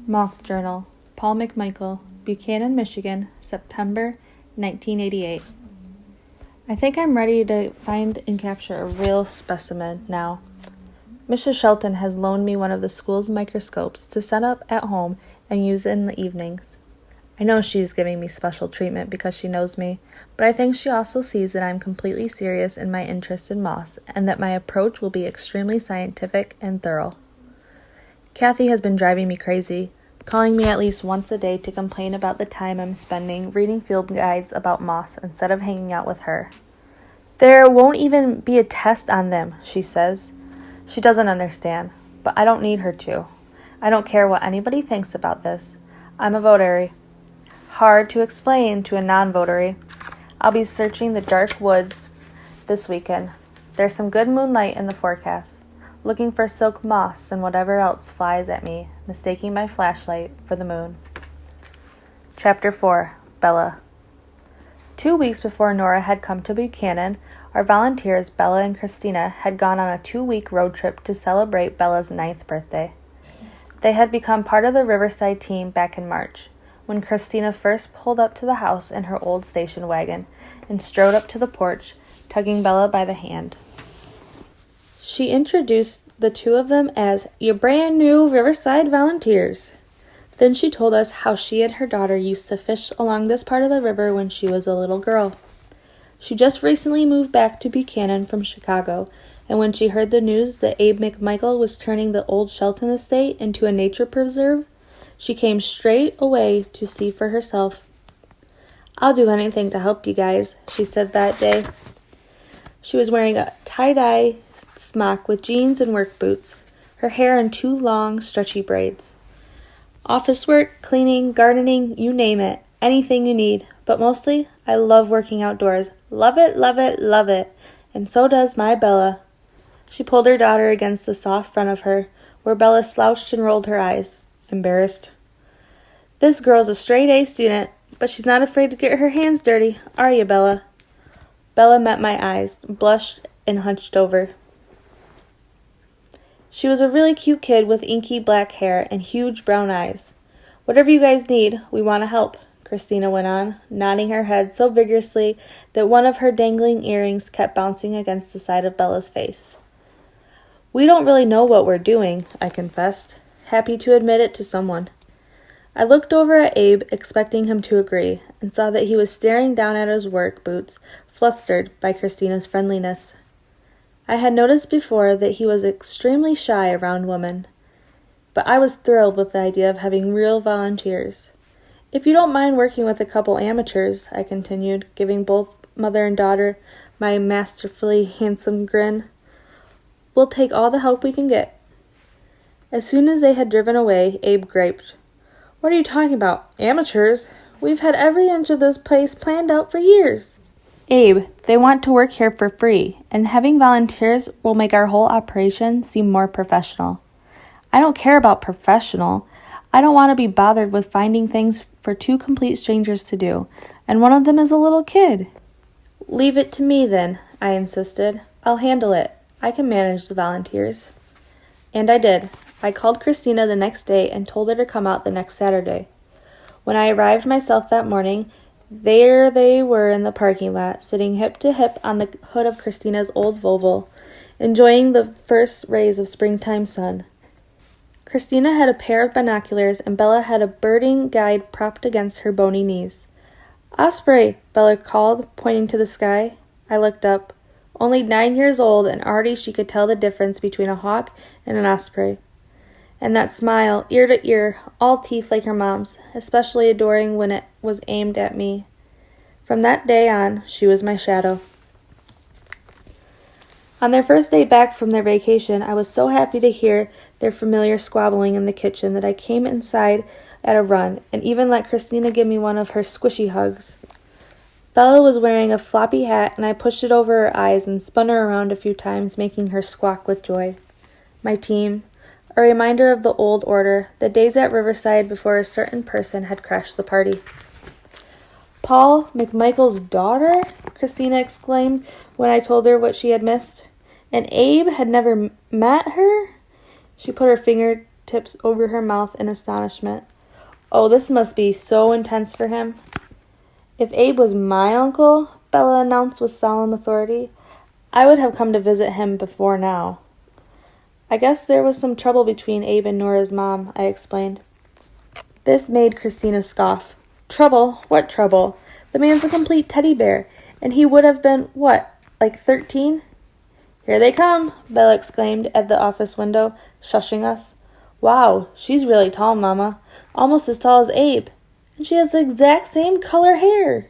Moth Journal, Paul McMichael, Buchanan, Michigan, September 1988. I think I'm ready to find and capture a real specimen now. Mrs. Shelton has loaned me one of the school's microscopes to set up at home and use in the evenings. I know she's giving me special treatment because she knows me, but I think she also sees that I'm completely serious in my interest in moths and that my approach will be extremely scientific and thorough. Kathy has been driving me crazy, calling me at least once a day to complain about the time I'm spending reading field guides about moths instead of hanging out with her. There won't even be a test on them, she says. She doesn't understand, but I don't need her to. I don't care what anybody thinks about this. I'm a votary. Hard to explain to a non-votary. I'll be searching the dark woods this weekend. There's some good moonlight in the forecast. Looking for silk moths and whatever else flies at me, mistaking my flashlight for the moon. Chapter 4. Bella. 2 weeks before Nora had come to Buchanan, our volunteers, Bella and Christina, had gone on a 2-week road trip to celebrate Bella's 9th birthday. They had become part of the Riverside team back in March, when Christina first pulled up to the house in her old station wagon and strode up to the porch, tugging Bella by the hand. She introduced the two of them as your brand new Riverside volunteers. Then she told us how she and her daughter used to fish along this part of the river when she was a little girl. She just recently moved back to Buchanan from Chicago, and when she heard the news that Abe McMichael was turning the old Shelton estate into a nature preserve, she came straight away to see for herself. "I'll do anything to help you guys," she said that day. She was wearing a tie-dye smock with jeans and work boots, her hair in 2 long, stretchy braids. Office work, cleaning, gardening, you name it, anything you need. But mostly, I love working outdoors. Love it, love it, love it. And so does my Bella. She pulled her daughter against the soft front of her, where Bella slouched and rolled her eyes, embarrassed. "This girl's a straight-A student, but she's not afraid to get her hands dirty, are you, Bella?" Bella met my eyes, blushed, and hunched over. She was a really cute kid with inky black hair and huge brown eyes. "Whatever you guys need, we want to help," Christina went on, nodding her head so vigorously that one of her dangling earrings kept bouncing against the side of Bella's face. "We don't really know what we're doing," I confessed, happy to admit it to someone. I looked over at Abe, expecting him to agree, and saw that he was staring down at his work boots, flustered by Christina's friendliness. I had noticed before that he was extremely shy around women, but I was thrilled with the idea of having real volunteers. "If you don't mind working with a couple amateurs," I continued, giving both mother and daughter my masterfully handsome grin, "we'll take all the help we can get." As soon as they had driven away, Abe griped, "What are you talking about? Amateurs? We've had every inch of this place planned out for years." "Abe, they want to work here for free, and having volunteers will make our whole operation seem more professional." "I don't care about professional. I don't want to be bothered with finding things for 2 complete strangers to do, and one of them is a little kid." "Leave it to me, then," I insisted. "I'll handle it. I can manage the volunteers." And I did. I called Christina the next day and told her to come out the next Saturday. When I arrived myself that morning, there they were in the parking lot, sitting hip to hip on the hood of Christina's old Volvo, enjoying the first rays of springtime sun. Christina had a pair of binoculars, and Bella had a birding guide propped against her bony knees. "Osprey," Bella called, pointing to the sky. I looked up. Only 9 years old, and already she could tell the difference between a hawk and an osprey. And that smile, ear to ear, all teeth like her mom's, especially adoring when it was aimed at me. From that day on, she was my shadow. On their first day back from their vacation, I was so happy to hear their familiar squabbling in the kitchen that I came inside at a run, and even let Christina give me one of her squishy hugs. Bella was wearing a floppy hat, and I pushed it over her eyes and spun her around a few times, making her squawk with joy. My team, a reminder of the old order, the days at Riverside before a certain person had crashed the party. "Paul McMichael's daughter?" Christina exclaimed when I told her what she had missed. "And Abe had never met her?" She put her finger tips over her mouth in astonishment. Oh, this must be so intense for him. If Abe was my uncle, Bella announced with solemn authority, I would have come to visit him before now. I guess there was some trouble between Abe and Nora's mom, I explained. This made Christina scoff. Trouble? What trouble? The man's a complete teddy bear, and he would have been, what, like 13? Here they come, Bella exclaimed at the office window, shushing us. Wow, she's really tall, Mama. Almost as tall as Abe. And she has the exact same color hair.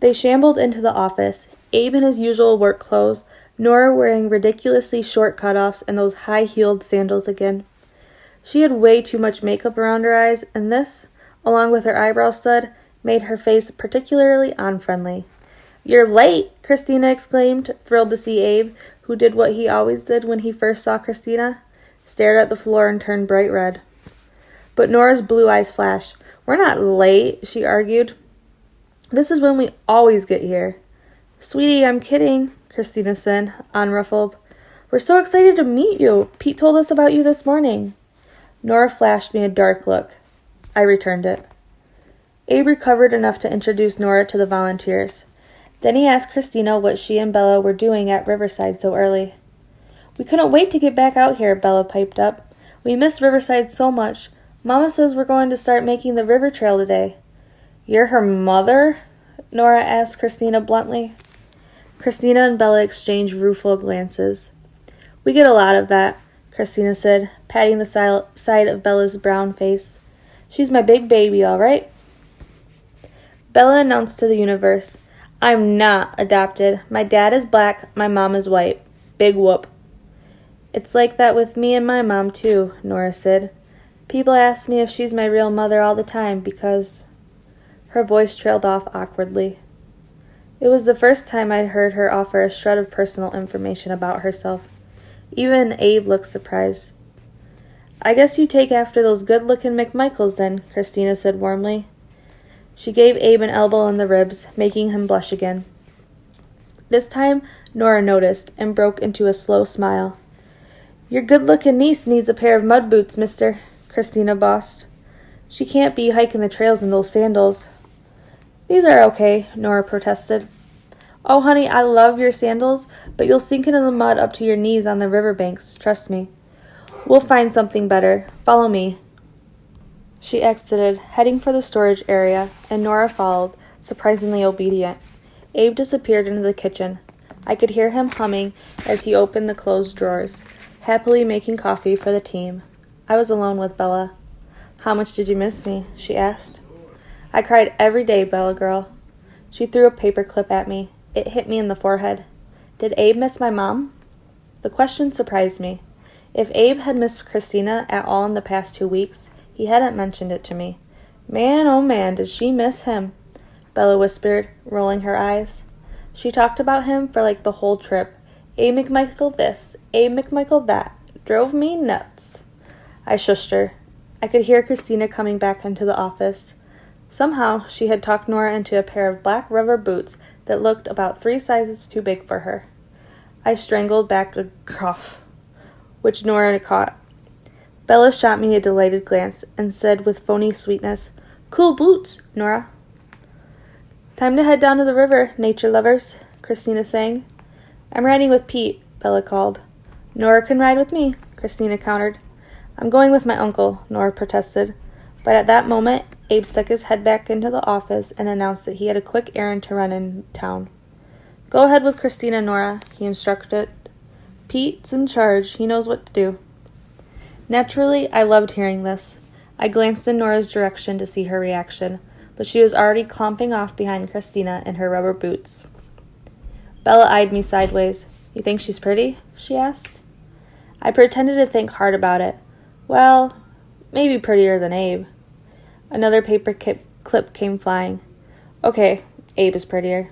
They shambled into the office, Abe in his usual work clothes, Nora wearing ridiculously short cutoffs and those high-heeled sandals again. She had way too much makeup around her eyes, and this, along with her eyebrow stud, made her face particularly unfriendly. You're late, Christina exclaimed, thrilled to see Abe, who did what he always did when he first saw Christina, stared at the floor and turned bright red. But Nora's blue eyes flashed. We're not late, she argued. This is when we always get here. Sweetie, I'm kidding, Christina said, unruffled. We're so excited to meet you. Pete told us about you this morning. Nora flashed me a dark look. I returned it. Abe recovered enough to introduce Nora to the volunteers. Then he asked Christina what she and Bella were doing at Riverside so early. We couldn't wait to get back out here, Bella piped up. We miss Riverside so much. Mama says we're going to start making the river trail today. You're her mother? Nora asked Christina bluntly. Christina and Bella exchanged rueful glances. We get a lot of that, Christina said, patting the side of Bella's brown face. She's my big baby, all right? Bella announced to the universe, I'm not adopted. My dad is black, my mom is white. Big whoop. It's like that with me and my mom, too, Nora said. People ask me if she's my real mother all the time because... Her voice trailed off awkwardly. It was the first time I'd heard her offer a shred of personal information about herself. Even Abe looked surprised. I guess you take after those good-looking McMichaels then, Christina said warmly. She gave Abe an elbow in the ribs, making him blush again. This time, Nora noticed and broke into a slow smile. Your good-looking niece needs a pair of mud boots, mister, Christina bossed. She can't be hiking the trails in those sandals. These are okay, Nora protested. Oh, honey, I love your sandals, but you'll sink into the mud up to your knees on the riverbanks, trust me. We'll find something better. Follow me. She exited, heading for the storage area, and Nora followed, surprisingly obedient. Abe disappeared into the kitchen. I could hear him humming as he opened the closed drawers, happily making coffee for the team. I was alone with Bella. How much did you miss me? She asked. I cried every day, Bella girl. She threw a paper clip at me. It hit me in the forehead. Did Abe miss my mom? The question surprised me. If Abe had missed Christina at all in the past 2 weeks, he hadn't mentioned it to me. Man, oh man, did she miss him, Bella whispered, rolling her eyes. She talked about him for like the whole trip. Abe McMichael this, Abe McMichael that. Drove me nuts. I shushed her. I could hear Christina coming back into the office. Somehow, she had talked Nora into a pair of black rubber boots that looked about 3 sizes too big for her. I strangled back a cough, which Nora caught. Bella shot me a delighted glance and said with phony sweetness, Cool boots, Nora. Time to head down to the river, nature lovers, Christina sang. I'm riding with Pete, Bella called. Nora can ride with me, Christina countered. I'm going with my uncle, Nora protested. But at that moment, Abe stuck his head back into the office and announced that he had a quick errand to run in town. Go ahead with Christina, Nora, he instructed. Pete's in charge. He knows what to do. Naturally, I loved hearing this. I glanced in Nora's direction to see her reaction, but she was already clomping off behind Christina in her rubber boots. Bella eyed me sideways. You think she's pretty? She asked. I pretended to think hard about it. Well, maybe prettier than Abe. Another paper clip came flying. Okay, Abe is prettier.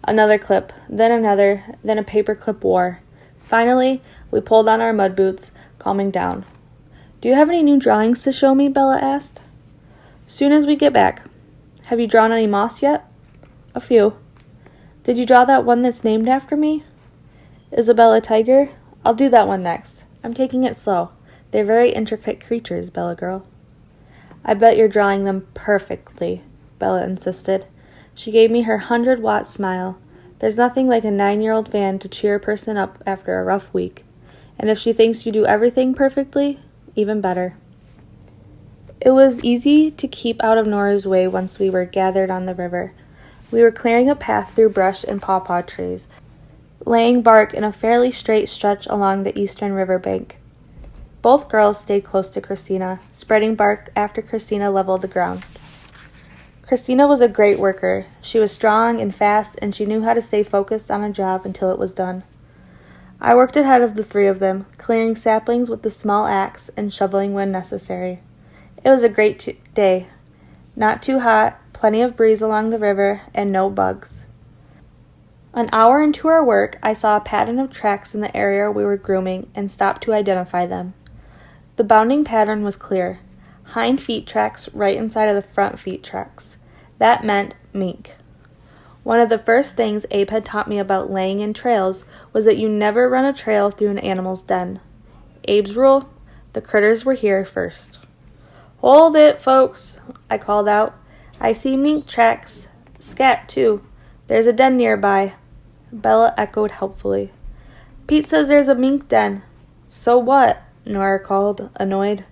Another clip, then another, then a paper clip war. Finally, we pulled on our mud boots, calming down. Do you have any new drawings to show me? Bella asked. Soon as we get back. Have you drawn any moths yet? A few. Did you draw that one that's named after me? Isabella Tiger? I'll do that one next. I'm taking it slow. They're very intricate creatures, Bella girl. I bet you're drawing them perfectly, Bella insisted. She gave me her 100-watt smile. There's nothing like a 9-year-old fan to cheer a person up after a rough week. And if she thinks you do everything perfectly, even better. It was easy to keep out of Nora's way once we were gathered on the river. We were clearing a path through brush and pawpaw trees, laying bark in a fairly straight stretch along the eastern river bank. Both girls stayed close to Christina, spreading bark after Christina leveled the ground. Christina was a great worker. She was strong and fast, and she knew how to stay focused on a job until it was done. I worked ahead of the three of them, clearing saplings with the small axe and shoveling when necessary. It was a great day. Not too hot, plenty of breeze along the river, and no bugs. An hour into our work, I saw a pattern of tracks in the area we were grooming and stopped to identify them. The bounding pattern was clear. Hind feet tracks right inside of the front feet tracks. That meant mink. One of the first things Abe had taught me about laying in trails was that you never run a trail through an animal's den. Abe's rule: the critters were here first. "Hold it, folks," I called out. "I see mink tracks. Scat, too. There's a den nearby." Bella echoed helpfully. "Pete says there's a mink den." "So what?" Nora called, annoyed.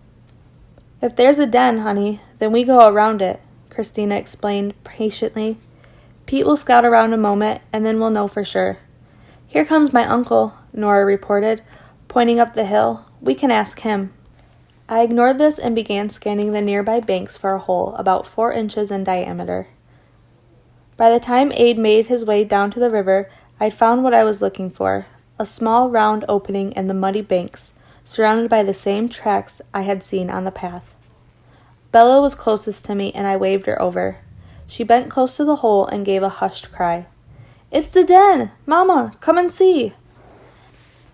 "If there's a den, honey, then we go around it," Christina explained patiently. "Pete will scout around a moment, and then we'll know for sure." "Here comes my uncle," Nora reported, pointing up the hill. "We can ask him." I ignored this and began scanning the nearby banks for a hole about 4 inches in diameter. By the time Abe made his way down to the river, I'd found what I was looking for, a small round opening in the muddy banks, surrounded by the same tracks I had seen on the path. Bella was closest to me, and I waved her over. She bent close to the hole and gave a hushed cry. "It's the den! Mama, come and see!"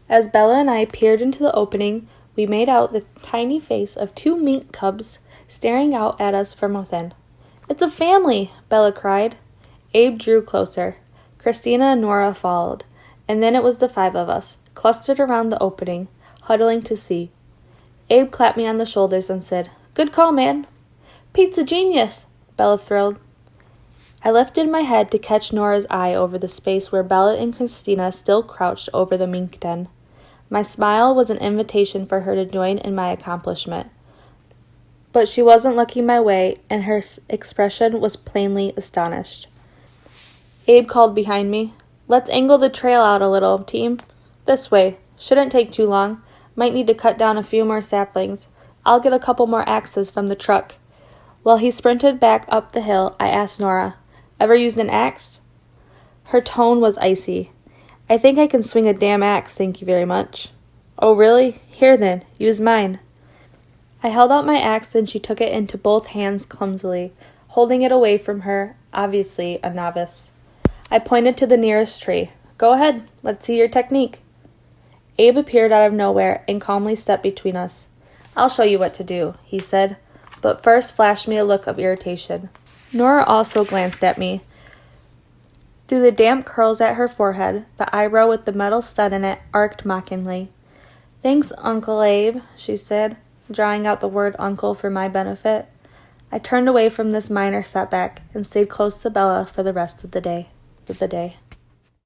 As Bella and I peered into the opening, we made out the tiny face of 2 mink cubs staring out at us from within. "It's a family!" Bella cried. Abe drew closer. Christina and Nora followed, and then it was the 5 of us, clustered around the opening, huddling to see. Abe clapped me on the shoulders and said, "Good call, man." "Pete's a genius!" Bella thrilled. I lifted my head to catch Nora's eye over the space where Bella and Christina still crouched over the mink den. My smile was an invitation for her to join in my accomplishment. But she wasn't looking my way, and her expression was plainly astonished. Abe called behind me, "Let's angle the trail out a little, team. This way. Shouldn't take too long. Might need to cut down a few more saplings. I'll get a couple more axes from the truck." While he sprinted back up the hill, I asked Nora, "Ever used an axe?" Her tone was icy. "I think I can swing a damn axe, thank you very much." "Oh, really? Here then, use mine." I held out my axe and she took it into both hands clumsily, holding it away from her, obviously a novice. I pointed to the nearest tree. "Go ahead, let's see your technique." Abe appeared out of nowhere and calmly stepped between us. "I'll show you what to do," he said, but first flashed me a look of irritation. Nora also glanced at me. Through the damp curls at her forehead, the eyebrow with the metal stud in it arched mockingly. "Thanks, Uncle Abe," she said, drawing out the word uncle for my benefit. I turned away from this minor setback and stayed close to Bella for the rest of the day.